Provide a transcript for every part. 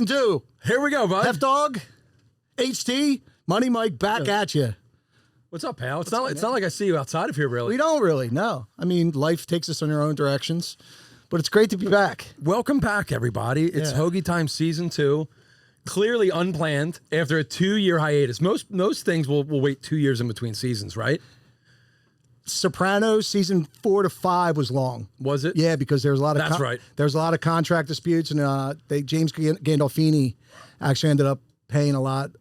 Season 2. Here we go, bud. Heif Dogg, HT, Money Mike back at you. What's up, pal? It's not like I see you outside of here, really. We don't really, no. I mean, life takes us in our own directions, but it's great to be back. Welcome back, everybody. It's Hoagie Time Season 2. Clearly unplanned after a 2-year hiatus. Most things will wait 2 years in between seasons, right? Sopranos season 4 to 5 was long. Was it? Yeah, because there was a lot of right. There was a lot of contract disputes, and James Gandolfini actually ended up paying a lot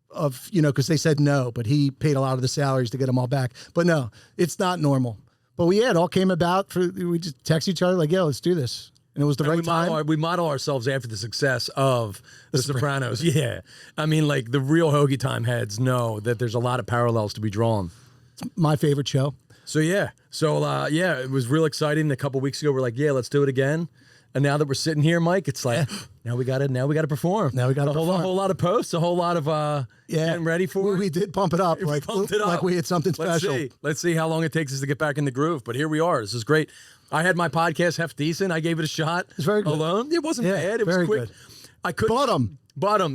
of, because they said no, but he paid a lot of the salaries to get them all back. But no, it's not normal. But it all came about we just text each other like, "Yo, let's do this," and it was the right time. We model ourselves after the success of The Sopranos. Yeah, I mean, like the real Hoagie Time heads know that there's a lot of parallels to be drawn. It's my favorite show. So it was real exciting. A couple weeks ago, we're like, let's do it again. And now that we're sitting here, Mike, it's like now we got to perform. Now we got to a whole lot of posts, a whole lot of getting ready for it. We did pump it up, like we had something special. Let's see how long it takes us to get back in the groove. But here we are. This is great. I had my podcast half decent. I gave it a shot. It's very good. Alone. It wasn't bad. It was quick. Good. I could bottom.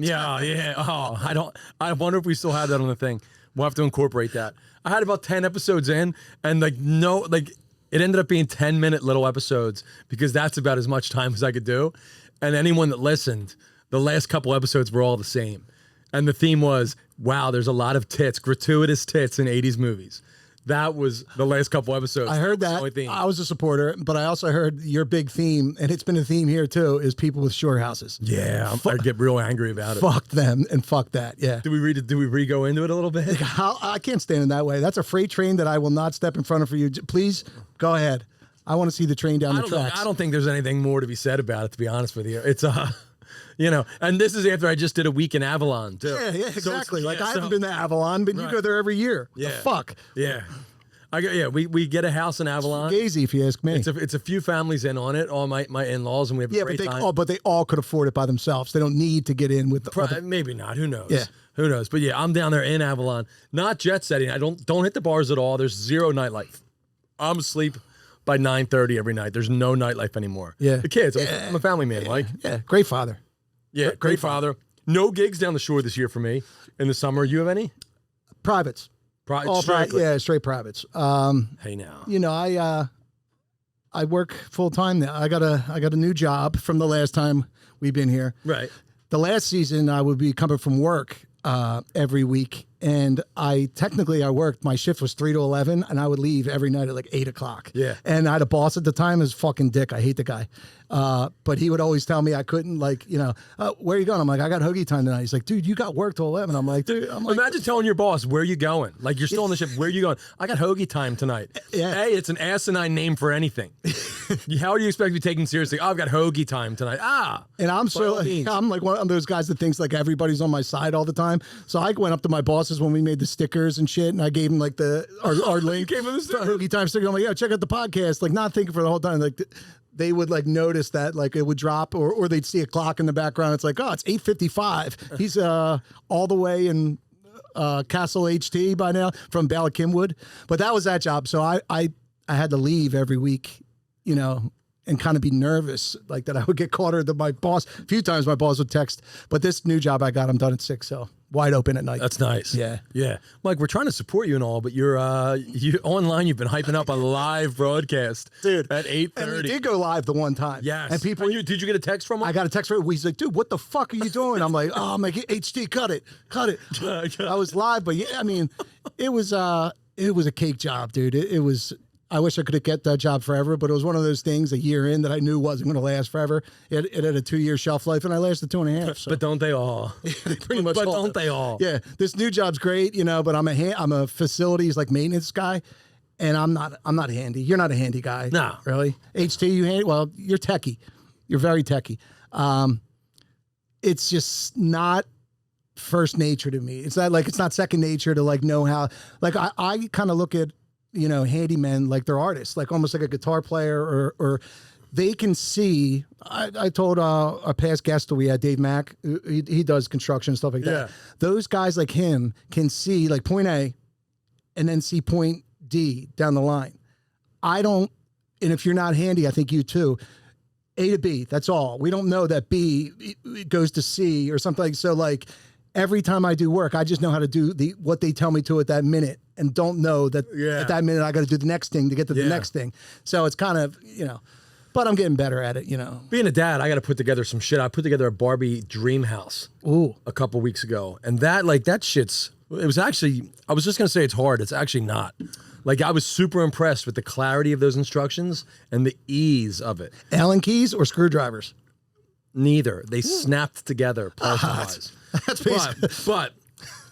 Yeah. Oh, I wonder if we still have that on the thing. We'll have to incorporate that. I had about 10 episodes in, and it ended up being 10-minute little episodes because that's about as much time as I could do. And anyone that listened, the last couple episodes were all the same. And the theme was, wow, there's a lot of tits, gratuitous tits in 80s movies. That was the last couple episodes. I heard that. I was a supporter, but I also heard your big theme, and it's been a theme here too, is people with shore houses. Yeah, I get real angry about it. Fuck them and fuck that. Yeah. Do we re-go into it a little bit? I can't stand in that way. That's a freight train that I will not step in front of for you. Please go ahead. I want to see the train down the tracks. I don't think there's anything more to be said about it, to be honest with you. It's and this is after I just did a week in Avalon too. Yeah, exactly. I haven't been to Avalon, but you go there every year. Yeah. The fuck. Yeah. We get a house in Avalon. It's easy, if you ask me. It's a few families in on it, all my in-laws, and we have a great time. But they all could afford it by themselves. They don't need to get in with the maybe not. Who knows? Yeah. Who knows? But I'm down there in Avalon, not jet setting. I don't hit the bars at all. There's zero nightlife. I'm asleep by 9:30 every night. There's no nightlife anymore. Yeah. The kids. I'm a family man, Mike. Yeah. Great father. Yeah. Great father. No gigs down the shore this year for me in the summer. You have any? Privates. Straight privates. Hey now. I work full time now. I got a new job from the last time we've been here. Right. The last season I would be coming from work every week, and I worked. My shift was 3 to 11, and I would leave every night at like 8 o'clock. Yeah. And I had a boss at the time, his fucking dick. I hate the guy. But he would always tell me I couldn't, where are you going? I'm like, I got Hoagie Time tonight. He's like, dude, you got work till 11. I'm like, dude, imagine telling your boss, where are you going? Like, you're still on the shift. Where are you going? I got Hoagie Time tonight. Yeah. Hey, it's an asinine name for anything. How do you expect to be taken seriously? Oh, I've got Hoagie Time tonight. And I'm like one of those guys that thinks like everybody's on my side all the time. So I went up to my bosses when we made the stickers and shit, and I gave them like our link. Gave them the Hoagie Time sticker. I'm like, check out the podcast. Like, not thinking for the whole time. Like, they would like notice that like it would drop, or they'd see a clock in the background. It's like, it's 8:55. He's all the way in Castle HT by now from Ballackinwood. But that was that job. So I had to leave every week, and kind of be nervous like that I would get caught, or that my boss, a few times my boss would text. But this new job I got, I'm done at 6, so wide open at night. That's nice. Yeah. Mike, we're trying to support you and all, but you're you online. You've been hyping up a live broadcast, dude, at 8:30. And we did go live the one time. Yes. And people, did you get a text from him? I got a text from him. He's like, dude, what the fuck are you doing? I'm like, HT, cut it. I was live, but it was a cake job, dude. It was. I wish I could have kept that job forever, but it was one of those things a year in that I knew wasn't going to last forever. It had a 2-year shelf life, and I lasted 2.5. So. But don't they all? They pretty much. But don't they all? Yeah, this new job's great, but I'm a facilities like maintenance guy, and I'm not handy. You're not a handy guy. No, really. HT, you handy? Well, you're techie. You're very techie. It's just not first nature to me. It's not second nature to know how. I kind of look at handymen like they're artists, like almost like a guitar player, or they can see. I told a past guest that we had, Dave Mack, he does construction and stuff like that. Those guys like him can see like point A and then see point D down the line. I don't, and if you're not handy, I think you too. A to B. That's all. We don't know that B it goes to C or something. So like every time I do work, I just know how to do what they tell me to at that minute, and don't know that at that minute I got to do the next thing to get to the next thing. So it's kind of, but I'm getting better at it, Being a dad, I got to put together some shit. I put together a Barbie dream house a couple weeks ago. And that shit's, it was actually, I was just going to say it's hard. It's actually not. Like, I was super impressed with the clarity of those instructions and the ease of it. Allen keys or screwdrivers? Neither. They snapped together. That's basically. But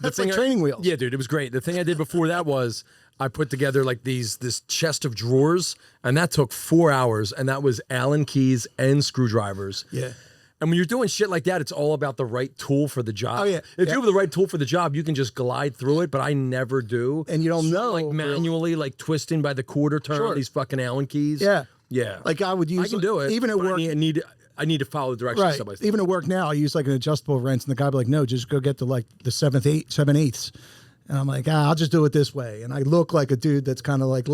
that's like training wheels. Yeah, dude, it was great. The thing I did before that was I put together like this chest of drawers, and that took 4 hours, and that was Allen keys and screwdrivers. Yeah. And when you're doing shit like that, it's all about the right tool for the job. Oh, yeah. If you have the right tool for the job, you can just glide through it, but I never do. And you don't know. Like manually, like twisting by the quarter turn on these fucking Allen keys. Yeah. Yeah. Like I would use. I can do it. Even at work. I need to follow the directions. Right. Even at work now, I use like an adjustable wrench, and the guy would be like, no, just go get to like the 7/8. And I'm like, I'll just do it this way. And I look like a dude that's kind of like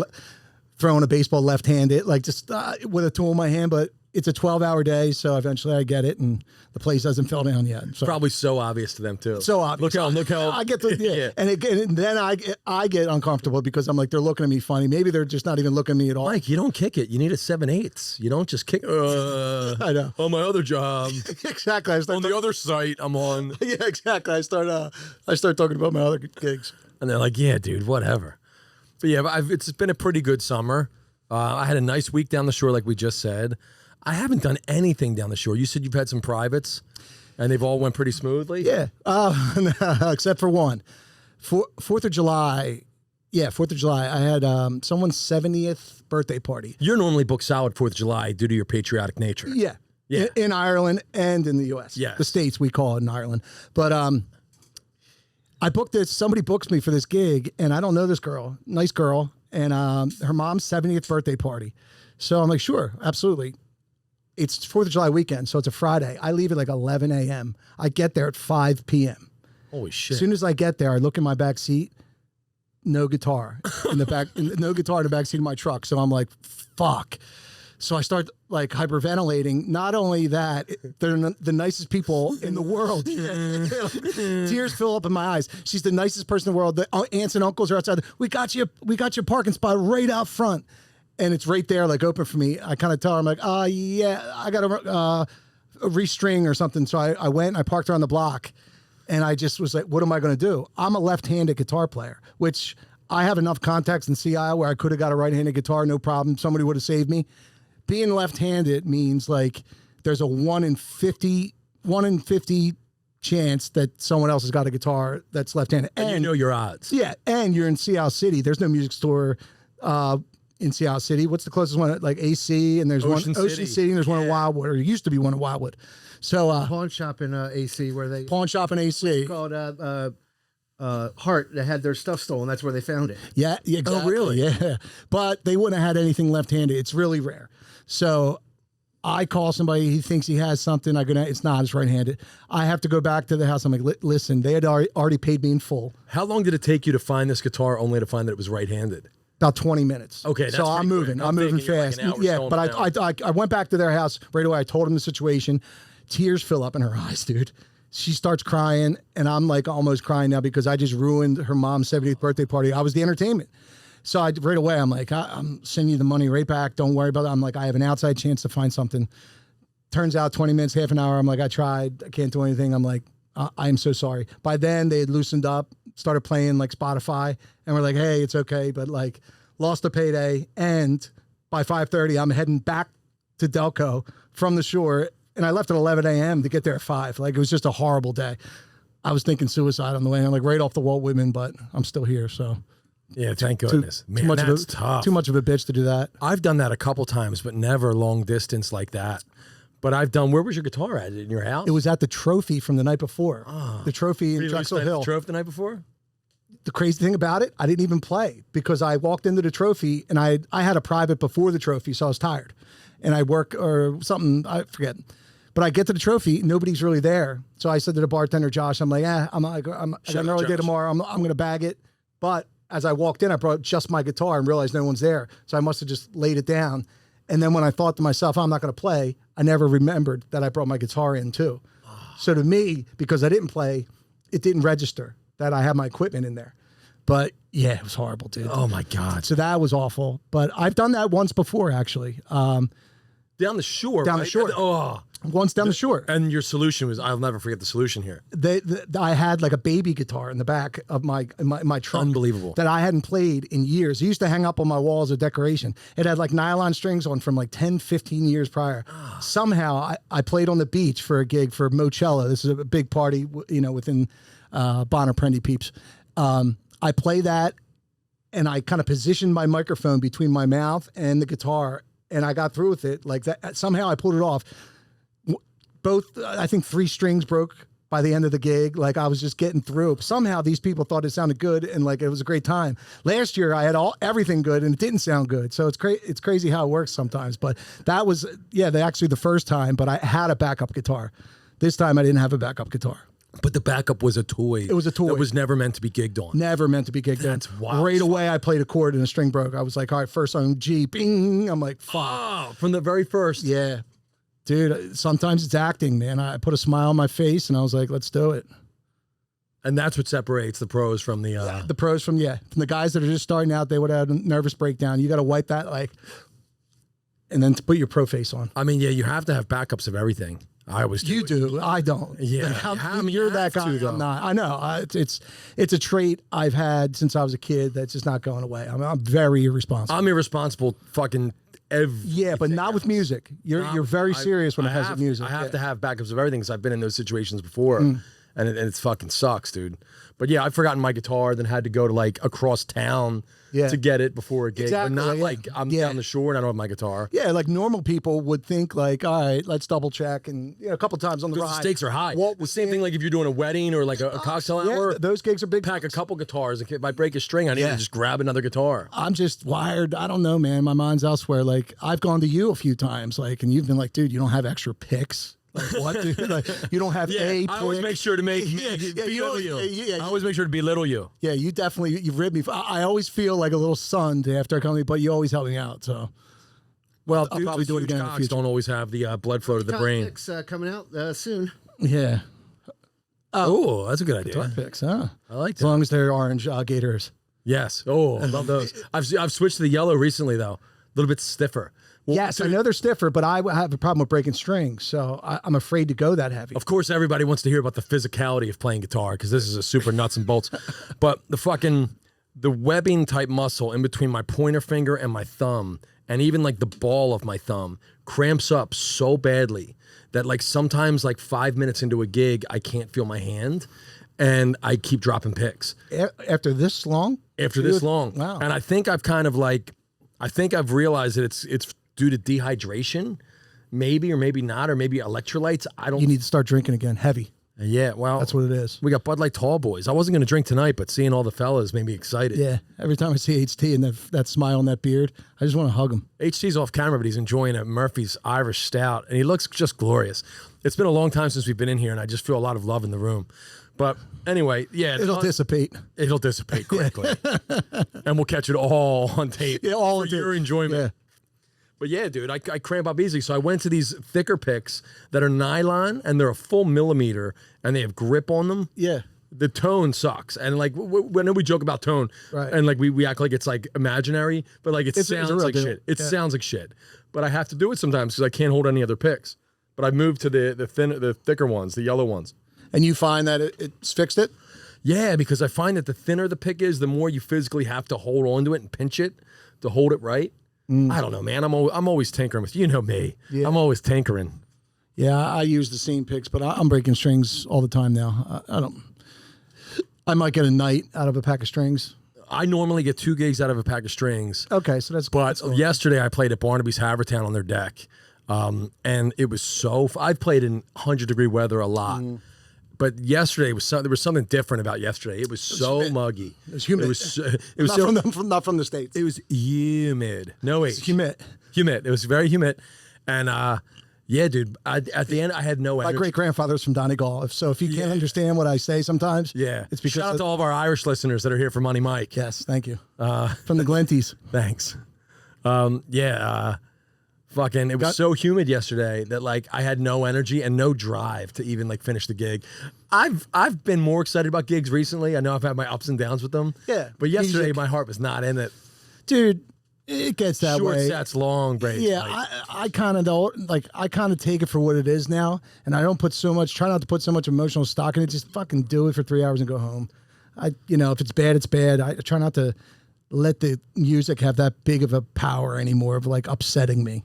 throwing a baseball left-handed, like just with a tool in my hand, but it's a 12-hour day, so eventually I get it, and the place hasn't fell down yet. So. Probably so obvious to them too. So obvious. Look how I get the and then I get uncomfortable because I'm like, they're looking at me funny. Maybe they're just not even looking at me at all. Mike, you don't kick it. You need a 7/8. You don't just kick. I know. On my other job. Exactly. On the other site I'm on. Yeah, exactly. I start talking about my other gigs, and they're like, yeah, dude, whatever. But yeah, it's been a pretty good summer. I had a nice week down the shore, like we just said. I haven't done anything down the shore. You said you've had some privates, and they've all went pretty smoothly? Yeah, except for one. 4th of July, 4th of July, I had someone's 70th birthday party. You're normally booked solid 4th of July due to your patriotic nature. Yeah. In Ireland and in the U.S. Yeah. The States, we call it in Ireland. But I booked this, somebody books me for this gig, and I don't know this girl, nice girl, and her mom's 70th birthday party. So I'm like, sure, absolutely. It's 4th of July weekend, so it's a Friday. I leave at like 11 a.m. I get there at 5 p.m. Holy shit. As soon as I get there, I look in my back seat, no guitar in the back, no guitar in the back seat of my truck. So I'm like, fuck. So I start like hyperventilating. Not only that, they're the nicest people in the world. Tears fill up in my eyes. She's the nicest person in the world. The aunts and uncles are outside. We got your parking spot right out front. And it's right there, like open for me. I kind of tell her, I'm like, yeah, I got a restring or something. So I went and I parked her on the block. And I just was like, what am I going to do? I'm a left-handed guitar player, which I have enough contacts in CI where I could have got a right-handed guitar, no problem. Somebody would have saved me. Being left-handed means like there's a 1 in 50 chance that someone else has got a guitar that's left-handed. And you know your odds. Yeah, and you're in Seattle City. There's no music store in Seattle City. What's the closest one? Like AC, and there's Ocean City, and there's one in Wildwood, or used to be one in Wildwood. So pawn shop in AC where they pawn shop in AC called Heart that had their stuff stolen. That's where they found it. Yeah, exactly. Oh, really? Yeah, but they wouldn't have had anything left-handed. It's really rare. So I call somebody. He thinks he has something. It's not. It's right-handed. I have to go back to the house. I'm like, listen, they had already paid me in full. How long did it take you to find this guitar, only to find that it was right-handed? About 20 minutes. Okay, that's so I'm moving. Quick. I'm moving fast. Like yeah, but I went back to their house right away. I told them the situation. Tears fill up in her eyes, dude. She starts crying, and I'm like almost crying now because I just ruined her mom's 70th birthday party. I was the entertainment. So right away, I'm like, I'm sending you the money right back. Don't worry about it. I'm like, I have an outside chance to find something. Turns out 20 minutes, half an hour. I'm like, I tried. I can't do anything. I'm like, I am so sorry. By then, they had loosened up, started playing like Spotify, and we're like, hey, it's okay. But like, lost a payday. And by 5:30, I'm heading back to Delco from the shore. And I left at 11 a.m. to get there at 5. Like, it was just a horrible day. I was thinking suicide on the way. I'm like right off the wall women, but I'm still here. So yeah, thank goodness. Man, that's tough. Too much of a bitch to do that. I've done that a couple times, but never long distance like that. But I've done. Where was your guitar at? In your house? It was at the trophy from the night before. Oh. The trophy in Drexel Hill. The trophy the night before? The crazy thing about it, I didn't even play because I walked into the trophy and I had a private before the trophy, so I was tired. And I work or something, I forget. But I get to the trophy, nobody's really there. So I said to the bartender, Josh, I'm like, I got an early day tomorrow. I'm going to bag it. But as I walked in, I brought just my guitar and realized no one's there. So I must have just laid it down. And then when I thought to myself, I'm not going to play, I never remembered that I brought my guitar in too. So to me, because I didn't play, it didn't register that I had my equipment in there. But yeah, it was horrible, dude. Oh my God. So that was awful. But I've done that once before, actually. Down the shore. Down right? the shore. Oh. Once down the shore. And your solution was, I'll never forget the solution here. I had like a baby guitar in the back of my trunk. Unbelievable. That I hadn't played in years. It used to hang up on my wall as a decoration. It had like nylon strings on from like 10, 15 years prior. Somehow I played on the beach for a gig for Mochella. This is a big party, within Bonner Prendy peeps. I play that and I kind of positioned my microphone between my mouth and the guitar, and I got through with it like that. Somehow I pulled it off. Both, I think 3 strings broke by the end of the gig. Like I was just getting through. Somehow these people thought it sounded good and like it was a great time. Last year I had everything good and it didn't sound good. So it's crazy how it works sometimes. But that was, actually the first time, but I had a backup guitar. This time I didn't have a backup guitar. But the backup was a toy. It was a toy. It was never meant to be gigged on. Never meant to be gigged on. That's wild. Right away I played a chord and a string broke. I was like, all right, first on G, bing. I'm like, fuck. Oh, from the very first. Yeah. Dude, sometimes it's acting, man. I put a smile on my face and I was like, let's do it. And that's what separates the pros from the... The pros from the guys that are just starting out, they would have a nervous breakdown. You got to wipe that and then to put your pro face on. I mean, yeah, you have to have backups of everything. I always do. You do. I don't. Yeah. You're that guy. I'm not. I know. It's a trait I've had since I was a kid that's just not going away. I'm very irresponsible. I'm irresponsible fucking but not with music. You're very serious when it has music. I have to have backups of everything because I've been in those situations before, and it fucking sucks, dude. But yeah, I've forgotten my guitar, then had to go to like across town to get it before a gig. Exactly, but not like I'm down the shore and I don't have my guitar. Yeah, like normal people would think like, all right, let's double check, and a couple times on the ride. The stakes are high. The same thing like if you're doing a wedding or like a cocktail hour. Those gigs are big. Pack a couple guitars. If I break a string, I need to just grab another guitar. I'm just wired. I don't know, man. My mind's elsewhere. Like I've gone to you a few times, like, and you've been like, dude, you don't have extra picks. Like what? Dude? Like you don't have a. I always make sure to belittle you. I always make sure to belittle you. Yeah, you've ribbed me. I always feel like a little son after I come, but you always help me out. So, well, I'll probably do it again in the future. Don't always have the blood flow to the brain. Picks coming out soon. Yeah. Oh, that's a good idea. Guitar picks, huh? I like that. As long as they're orange Gators. Yes. Oh, I love those. I've switched to the yellow recently though. A little bit stiffer. Well, yes, I know they're stiffer, but I have a problem with breaking strings, so I'm afraid to go that heavy. Of course, everybody wants to hear about the physicality of playing guitar because this is a super nuts and bolts. But the webbing type muscle in between my pointer finger and my thumb, and even like the ball of my thumb, cramps up so badly that like sometimes like 5 minutes into a gig, I can't feel my hand, and I keep dropping picks. After this long? After this long. Wow. And I think I've realized that it's due to dehydration, maybe or maybe not, or maybe electrolytes. You need to start drinking again, heavy. Yeah, well, that's what it is. We got Bud Light Tall Boys. I wasn't going to drink tonight, but seeing all the fellas made me excited. Yeah, every time I see HT and that smile on that beard, I just want to hug him. HT's off camera, but he's enjoying a Murphy's Irish Stout, and he looks just glorious. It's been a long time since we've been in here, and I just feel a lot of love in the room. But anyway, yeah. It'll dissipate. It'll dissipate quickly. And we'll catch it all on tape. Yeah, all for your enjoyment. Yeah. But yeah, dude, I cramp up easily. So I went to these thicker picks that are nylon and they're a full millimeter and they have grip on them. Yeah. The tone sucks. And like, whenever we joke about tone, right, and like we act like it's like imaginary, but like it sounds like shit. It sounds like shit. But I have to do it sometimes because I can't hold any other picks. But I moved to the thicker ones, the yellow ones. And you find that it's fixed it? Yeah, because I find that the thinner the pick is, the more you physically have to hold onto it and pinch it to hold it right. I don't know, man. I'm always tinkering with me. Yeah. I'm always tinkering. Yeah, I use the same picks, but I'm breaking strings all the time now. I might get a night out of a pack of strings. I normally get 2 gigs out of a pack of strings. Okay, so that's. But yesterday I played at Barnaby's Havertown on their deck, and it was so. I've played in 100-degree weather a lot. But yesterday there was something different about yesterday. It was so muggy. It was humid. It was not from the States. It was humid. No H. Humid. It was very humid. And yeah, dude, at the end I had no energy. My great grandfather's from Donegal. So if you can't understand what I say sometimes, it's because shout out to all of our Irish listeners that are here for Money Mike. Yes, thank you. From the Glenties. Thanks. Fucking, it was so humid yesterday that like I had no energy and no drive to even like finish the gig. I've been more excited about gigs recently. I know I've had my ups and downs with them. Yeah. But yesterday my heart was not in it. Dude, it gets that Short way. sets, long breaks. Yeah, like, I kind of don't like. I kind of take it for what it is now, and I don't put so much. Try not to put so much emotional stock in it. Just fucking do it for 3 hours and go home. If it's bad, it's bad. I try not to let the music have that big of a power anymore of like upsetting me.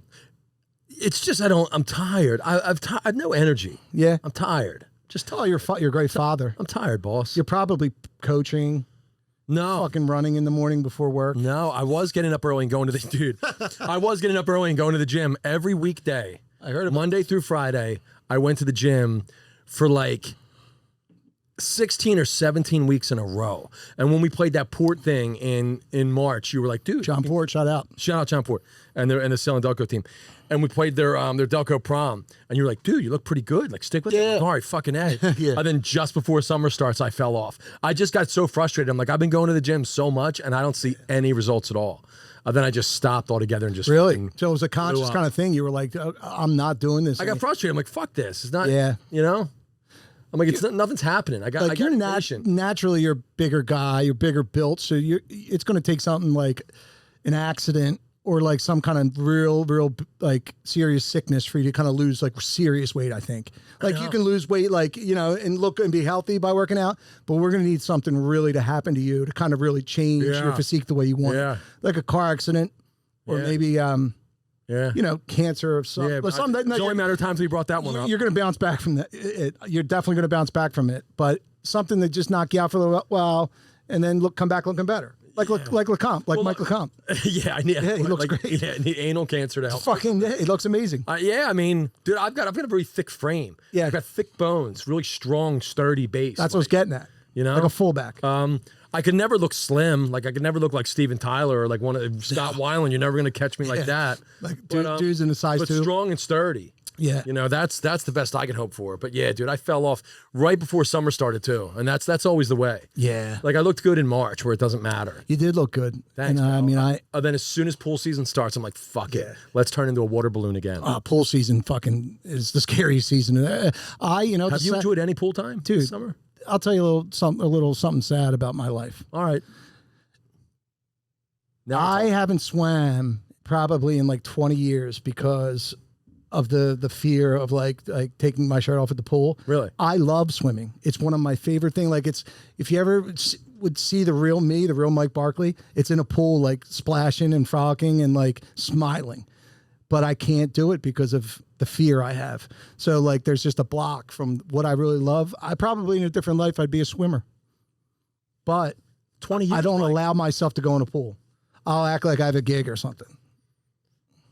It's just I'm tired. I've no energy. Yeah, I'm tired. Just you're a great father. I'm tired, boss. You're probably coaching. No. Fucking running in the morning before work. No, I was getting up early and going to the I was getting up early and going to the gym every weekday. I heard it. Monday through Friday, I went to the gym for like 16 or 17 weeks in a row. And when we played that Port thing in March, you were like, dude. John Port, shout out. Shout out John Port and the Selling Delco team. And we played their Delco prom. And you were like, dude, you look pretty good. Like, stick with it. All right, fucking A. Yeah. And then just before summer starts, I fell off. I just got so frustrated. I'm like, I've been going to the gym so much and I don't see any results at all. Then I just stopped altogether and just really. So it was a conscious kind of thing. You were like, I'm not doing this. I got frustrated. I'm like, fuck this. It's not. Yeah. You know. I'm like, nothing's happening. I got you're impatient. Naturally, you're a bigger guy. You're bigger built. So it's going to take something like an accident or like some kind of real like serious sickness for you to kind of lose like serious weight. I think like you can lose weight like and look and be healthy by working out, but we're going to need something really to happen to you to kind of really change your physique the way you want. Yeah. Like a car accident or maybe cancer or something. Yeah, But something it's only a matter of time until you brought that one up. You're going to bounce back from that. You're definitely going to bounce back from it. But something that just knock you out for a little while and then come back looking better. Like Lecomte, Mike Lecomte. Yeah, I need. Yeah, he looks great. Yeah, I need anal cancer to help. Fucking, he looks amazing. Yeah, I mean, dude, I've got a very thick frame. Yeah, I've got thick bones, really strong, sturdy base. That's what I was getting at. You know, like a fullback. I could never look slim. Like I could never look like Steven Tyler or like one of Scott Weiland. You're never gonna catch me like that. Like dudes in the size but 2. Strong and sturdy. Yeah, that's the best I can hope for. But yeah, dude, I fell off right before summer started too, and that's always the way. Yeah, like I looked good in March where it doesn't matter. You did look good. Thanks. And, I mean, then as soon as pool season starts, I'm like, fuck it, let's turn into a water balloon again. Pool season fucking is the scariest season. Have you enjoyed any pool time, dude? This summer? I'll tell you a little something sad about my life. All right. I haven't swam probably in like 20 years because of the fear of like taking my shirt off at the pool. Really? I love swimming. It's one of my favorite things. Like if you ever would see the real me, the real Mike Barkley, it's in a pool like splashing and frolicking and like smiling. But I can't do it because of the fear I have. So like there's just a block from what I really love. I probably in a different life I'd be a swimmer. But 20 years I don't allow myself to go in a pool. I'll act like I have a gig or something.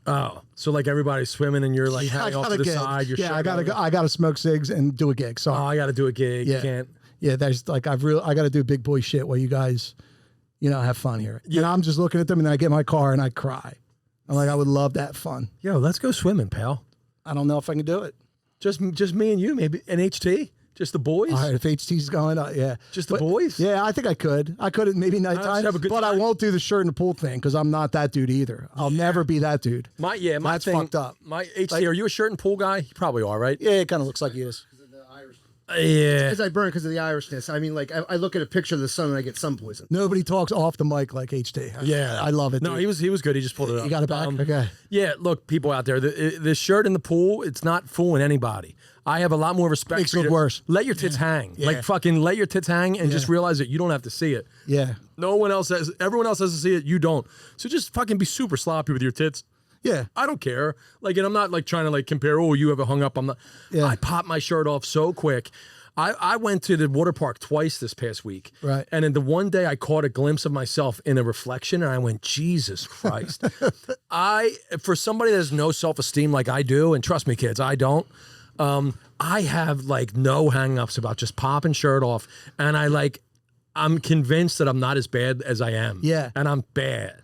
Oh, so like everybody's swimming and you're like hanging off to the side. I gotta smoke cigs and do a gig. So I gotta do a gig. Yeah. You can't. Yeah, there's like I gotta do big boy shit while you guys, have fun here. Yeah. And I'm just looking at them and then I get in my car and I cry. I'm like, I would love that fun. Yo, let's go swimming, pal. I don't know if I can do it. Just me and you, maybe an HT. Just the boys? All right, if HT's going, yeah. Just the boys? Yeah, I think I could. I could maybe nighttime, but I won't do the shirt and the pool thing because I'm not that dude either. I'll never be that dude. That's thing, fucked up. My HT, are you a shirt and pool guy? You probably are, right? Yeah, it kind of looks like he is. Yeah. Because I burn because of the Irishness. I mean, like, I look at a picture of the sun and I get sun poison. Nobody talks off the mic like HT. Yeah. I love it. No, dude. he was good. He just pulled it up. You got it back? Okay. Yeah, look, people out there, the shirt in the pool, it's not fooling anybody. I have a lot more respect Makes for it you. worse. Let your tits hang. Yeah. Like fucking let your tits hang and just realize that you don't have to see it. Yeah. Everyone else has to see it, you don't. So just fucking be super sloppy with your tits. Yeah. I don't care. Like, and I'm not like trying to like compare, you have it hung up. I'm not. Yeah. I pop my shirt off so quick. I went to the water park twice this past week. Right. And in the one day I caught a glimpse of myself in a reflection and I went, Jesus Christ. For somebody that has no self-esteem like I do, and trust me, kids, I don't, I have like no hang-ups about just popping shirt off. And I'm convinced that I'm not as bad as I am. Yeah. And I'm bad.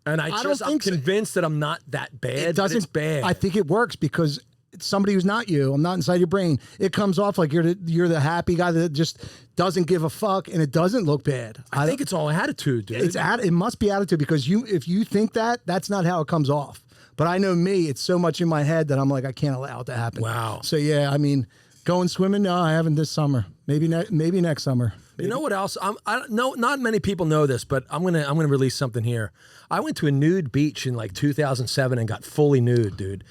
And I'm convinced that I'm not that bad. It's bad. I think it works because it's somebody who's not you. I'm not inside your brain. It comes off like you're the happy guy that just doesn't give a fuck, and it doesn't look bad. I think it's all attitude, dude. It must be attitude because if you think that, that's not how it comes off. But I know me, it's so much in my head that I'm like, I can't allow it to happen. Wow. So yeah, I mean, going swimming, no, I haven't this summer. Maybe next summer. Maybe. You know what else? Not many people know this, but I'm gonna release something here. I went to a nude beach in like 2007 and got fully nude, dude.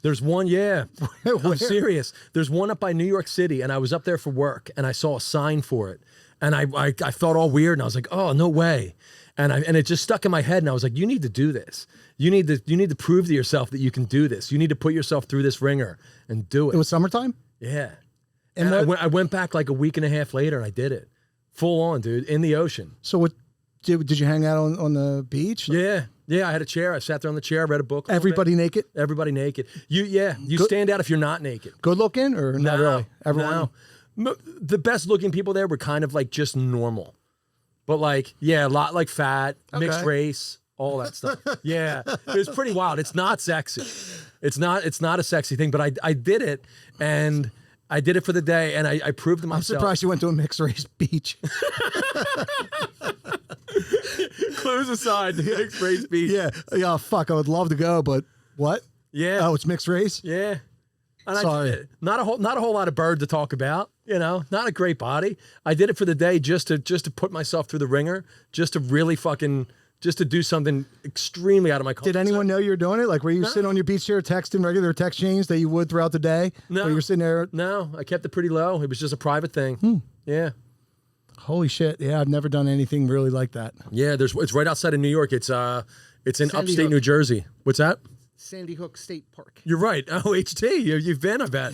There's one, yeah. I'm serious. There's one up by New York City, and I was up there for work, and I saw a sign for it, and I felt all weird, and I was like, oh, no way. And it just stuck in my head, and I was like, you need to do this. You need to prove to yourself that you can do this. You need to put yourself through this ringer and do it. It was summertime? Yeah. And I went back like a week and a half later, and I did it. Full on, dude, in the ocean. So what, did you hang out on the beach? Yeah. Yeah, I had a chair. I sat there on the chair. I read a book. Everybody naked? Everybody naked. You stand out if you're not naked. Good looking or not really? Everyone? No. The best looking people there were kind of like just normal. But like, yeah, a lot like fat, mixed race, all that stuff. Yeah, it was pretty wild. It's not sexy. It's not a sexy thing, but I did it, and I did it for the day, and I proved to myself. I'm surprised you went to a mixed race beach. Close aside, the mixed race beach. Yeah, fuck, I would love to go, but what? Yeah. Oh, it's mixed race? Yeah. And Sorry. Not a whole lot of bird to talk about, not a great body. I did it for the day just to put myself through the ringer, just to really just to do something extremely out of my comfort zone. Did anyone know you were doing it? Like, were you sitting on your beach chair texting regular text chains that you would throughout the day? No. Or you were sitting there? No, I kept it pretty low. It was just a private thing. Yeah. Holy shit. Yeah, I've never done anything really like that. Yeah, it's right outside of New York. It's in Sandy upstate Hook. New Jersey. What's that? Sandy Hook State Park. You're right. Oh, HT. You've been, I bet.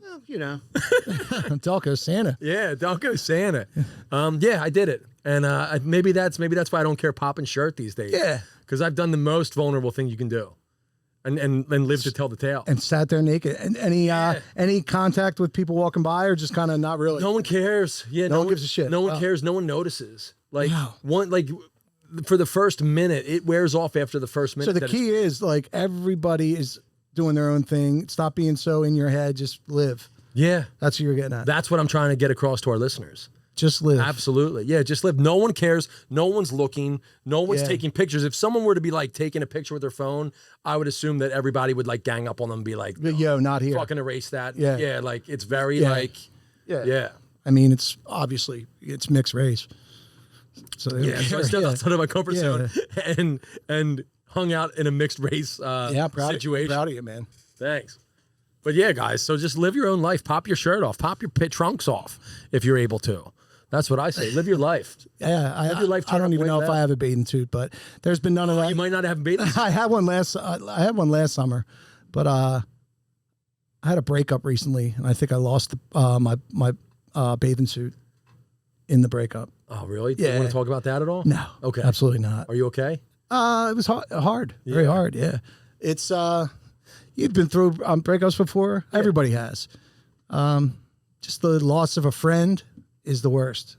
Well, you know. Delco Santa. Yeah, Delco Santa. Yeah, I did it. And maybe that's why I don't care popping shirt these days. Yeah. Because I've done the most vulnerable thing you can do. And live to tell the tale. And sat there naked. And any contact with people walking by, or just kind of not really? No one cares. Yeah, no one gives a shit. No one cares. No one notices. Like Wow. For the first minute, it wears off after the first minute. So the key is like everybody is doing their own thing. Stop being so in your head. Just live. Yeah. That's what you're getting at. That's what I'm trying to get across to our listeners. Just live. Absolutely. Yeah, just live. No one cares. No one's looking. No one's taking pictures. If someone were to be like taking a picture with their phone, I would assume that everybody would like gang up on them and be like, yo, not here. Fucking erase that. Yeah. Yeah, like it's very Yeah. I mean, it's mixed race. So so I stepped outside of my comfort zone and hung out in a mixed race situation. Proud of you, man. Thanks. But yeah, guys, so just live your own life. Pop your shirt off. Pop your trunks off if you're able to. That's what I say. Live your life. Yeah, I don't even know if I have a bathing suit, but there's been none of that. You might not have a bathing suit. I had one last summer, but I had a breakup recently, and I think I lost my bathing suit in the breakup. Oh, really? Yeah. Do you want to talk about that at all? No. Okay. Absolutely not. Are you okay? It was hard. Very hard. Yeah. It's you've been through breakups before. Yeah. Everybody has. Just the loss of a friend is the worst.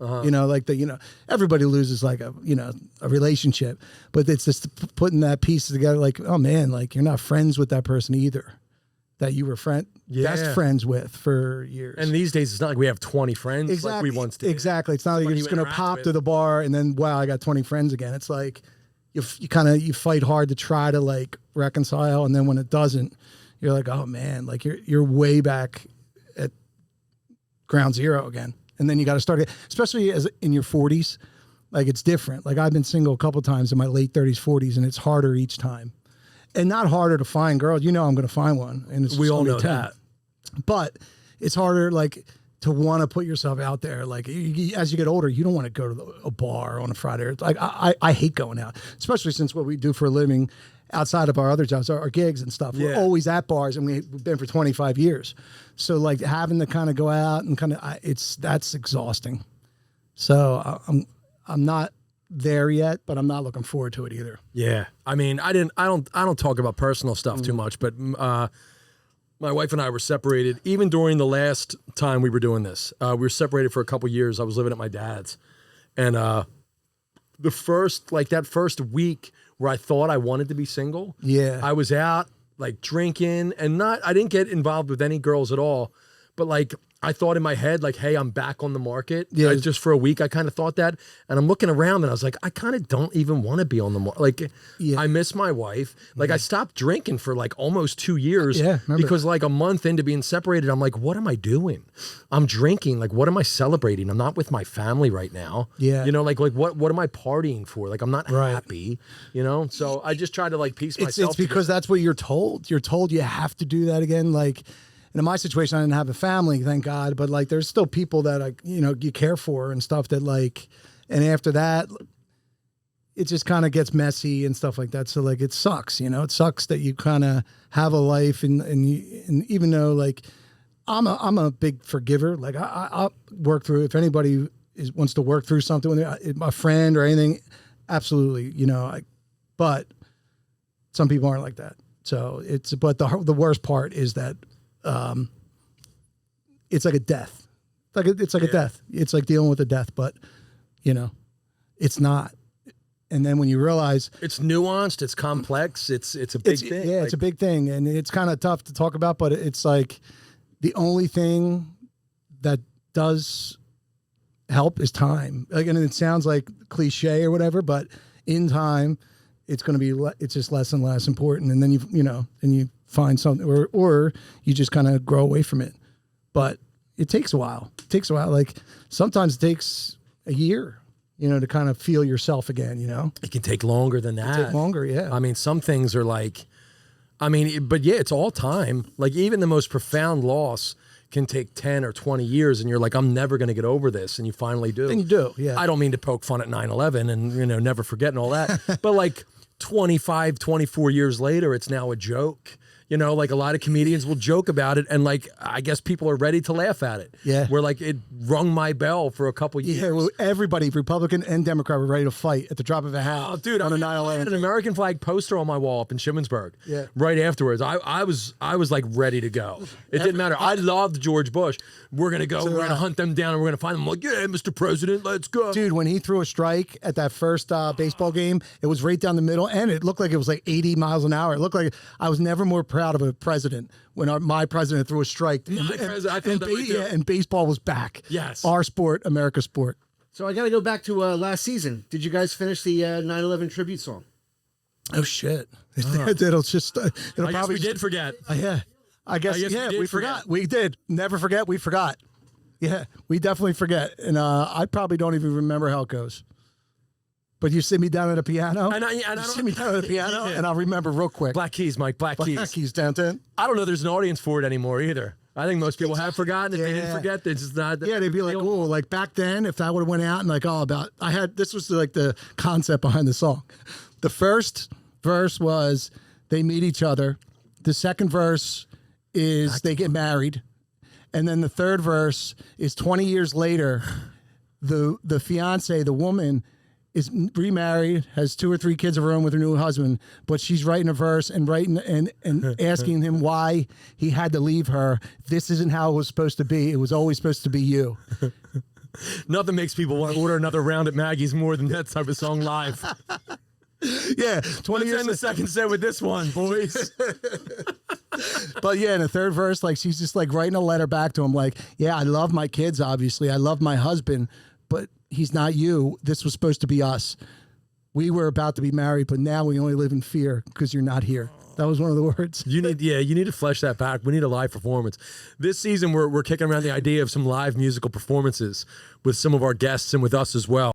Everybody loses like a relationship, but it's just putting that piece together. Like, oh man, like you're not friends with that person either, that you were best friends with for years. And these days, it's not like we have 20 friends exactly. like we once did. Exactly. It's not like you're just going to pop to the bar and then, wow, I got 20 friends again. It's like you fight hard to try to like reconcile. And then when it doesn't, you're like, oh man, like you're way back at ground zero again. And then you got to start it, especially as in your 40s. Like it's different. Like I've been single a couple of times in my late 30s, 40s, and it's harder each time. And not harder to find girls. I'm going to find one. And we all know that. But it's harder, like, to want to put yourself out there. Like, as you get older, you don't want to go to a bar on a Friday. It's like, I hate going out, especially since what we do for a living outside of our other jobs, our gigs and stuff. We're always at bars, and we've been for 25 years. So, like, having to kind of go out and that's exhausting. So, I'm not there yet, but I'm not looking forward to it either. Yeah. I mean, I don't talk about personal stuff too much, but my wife and I were separated even during the last time we were doing this. We were separated for a couple years. I was living at my dad's. And that first week where I thought I wanted to be single, I was out like drinking and I didn't get involved with any girls at all. But like I thought in my head, like, hey, I'm back on the market. Yeah. Just for a week, I kind of thought that. And I'm looking around and I was like, I kind of don't even want to be on the market. Like, I miss my wife. Like, I stopped drinking for like almost 2 years. Yeah, because like a month into being separated, I'm like, what am I doing? I'm drinking. Like, what am I celebrating? I'm not with my family right now. Yeah. You know, like what am I partying for? Like, I'm not happy, you know? So I just try to like piece myself. It's because that's what you're told. You're told you have to do that again. Like, and in my situation, I didn't have a family, thank God. But like, there's still people that you care for and stuff that like, and after that, it just kind of gets messy and stuff like that. So like, it sucks, it sucks that you kind of have a life and even though like, I'm a big forgiver. Like I'll work through, if anybody wants to work through something with me, a friend or anything, absolutely, but some people aren't like that. So but the worst part is that, it's like a death. It's like a death. It's like dealing with a death, but it's not. And then when you realize it's nuanced, it's complex, it's a big thing. Yeah, it's a big thing, and it's kind of tough to talk about. But it's like the only thing that does help is time. Like, and it sounds like cliche or whatever, but in time, it's going to be. It's just less and less important, and then you find something, or you just kind of grow away from it. But it takes a while. Like sometimes it takes a year, to kind of feel yourself again, It can take longer than that. Take longer, yeah. I mean, some things are like, but yeah, it's all time. Like even the most profound loss can take 10 or 20 years and you're like, I'm never going to get over this. And you finally do. And you do, yeah. I don't mean to poke fun at 9/11 and, never forget and all that. But like 25, 24 years later, it's now a joke. Like a lot of comedians will joke about it, and like I guess people are ready to laugh at it. Yeah, where like it rung my bell for a couple years. Yeah, well, everybody, Republican and Democrat, were ready to fight at the drop of a hat. Oh, dude, on a 9/11. I had an American flag poster on my wall up in Shimmonsburg. Yeah, right afterwards, I was like ready to go. It didn't matter. I loved George Bush. We're gonna go. We're gonna hunt them down, and we're gonna find them. I'm like, yeah, Mr. President, let's go. Dude, when he threw a strike at that first baseball game, it was right down the middle, and it looked like it was like 80 miles an hour. It looked like I was never more proud of a president when my president threw a strike. And baseball was back. Yes. Our sport, America's sport. So I got to go back to last season. Did you guys finish the 9/11 tribute song? Oh, shit. It'll probably we did forget. Yeah. I guess we forgot. We did. Never forget, we forgot. Yeah, we definitely forget. And I probably don't even remember how it goes. But you sit me down at a piano, and I'll remember real quick. Black keys, Mike. Black keys. Black keys downtown. I don't know. There's an audience for it anymore either. I think most people have forgotten. If they didn't forget, it's just not. Yeah, they'd be like, "Oh, like back then, if that would have went out and like this was like the concept behind the song. The first verse was they meet each other. The second verse is they get married, and then the third verse is 20 years later. The fiance, the woman, is remarried, has 2 or 3 kids of her own with her new husband, but she's writing a verse and asking him why he had to leave her. This isn't how it was supposed to be. It was always supposed to be you. Nothing makes people want to order another round at Maggie's more than that type of song live. Yeah, 20 years in the second set with this one, boys. But yeah, in the third verse, like she's just like writing a letter back to him, like, yeah, I love my kids, obviously. I love my husband, but he's not you. This was supposed to be us. We were about to be married, but now we only live in fear because you're not here. That was one of the words. You need to flesh that back. We need a live performance. This season, we're kicking around the idea of some live musical performances with some of our guests and with us as well.